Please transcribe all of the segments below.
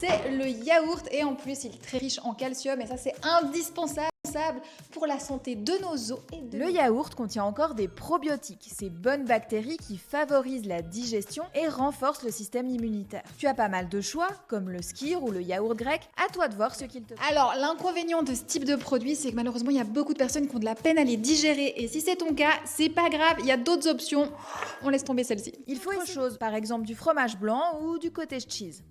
C'est le yaourt et en plus il est très riche en calcium et ça c'est indispensable pour la santé de nos os et de Le yaourt contient encore des probiotiques, ces bonnes bactéries qui favorisent la digestion et renforcent le système immunitaire. Tu as pas mal de choix, comme le skyr ou le yaourt grec, à toi de voir ce qu'il te plaît. Alors, l'inconvénient de ce type de produit, c'est que malheureusement, il y a beaucoup de personnes qui ont de la peine à les digérer. Et si c'est ton cas, c'est pas grave, il y a d'autres options. On laisse tomber celle-ci. Il faut autre chose, par exemple du fromage blanc ou du cottage cheese.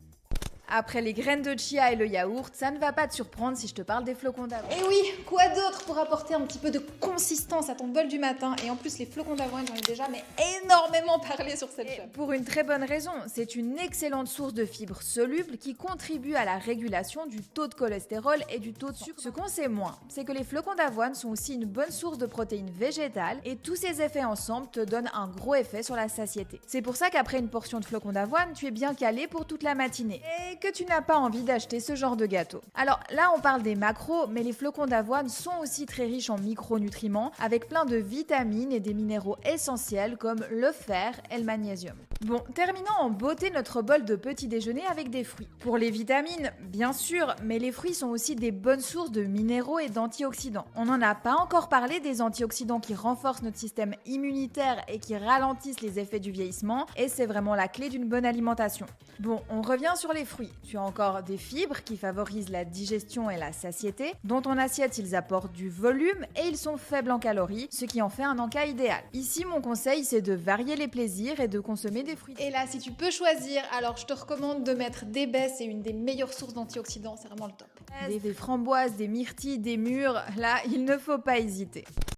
Après les graines de chia et le yaourt, ça ne va pas te surprendre si je te parle des flocons d'avoine. Et oui, quoi d'autre pour apporter un petit peu de consistance à ton bol du matin? Et en plus, les flocons d'avoine, j'en ai déjà énormément parlé sur cette chaîne. Pour une très bonne raison, c'est une excellente source de fibres solubles qui contribue à la régulation du taux de cholestérol et du taux de sucre. Ce qu'on sait moins, c'est que les flocons d'avoine sont aussi une bonne source de protéines végétales et tous ces effets ensemble te donnent un gros effet sur la satiété. C'est pour ça qu'après une portion de flocons d'avoine, tu es bien calé pour toute la matinée et que tu n'as pas envie d'acheter ce genre de gâteau. Alors là, on parle des macros, mais les flocons d'avoine sont aussi très riches en micronutriments avec plein de vitamines et des minéraux essentiels comme le fer et le magnésium. Bon, terminons en beauté notre bol de petit déjeuner avec des fruits. Pour les vitamines, bien sûr, mais les fruits sont aussi des bonnes sources de minéraux et d'antioxydants. On n'en a pas encore parlé des antioxydants qui renforcent notre système immunitaire et qui ralentissent les effets du vieillissement, et c'est vraiment la clé d'une bonne alimentation. Bon, on revient sur les fruits. Tu as encore des fibres qui favorisent la digestion et la satiété. Dans ton assiette, ils apportent du volume et ils sont faibles en calories, ce qui en fait un encas idéal. Ici, mon conseil, c'est de varier les plaisirs et de consommer des fruits. Et là, si tu peux choisir, alors je te recommande de mettre des baies, c'est une des meilleures sources d'antioxydants, c'est vraiment le top. Des framboises, des myrtilles, des mûres, là, il ne faut pas hésiter.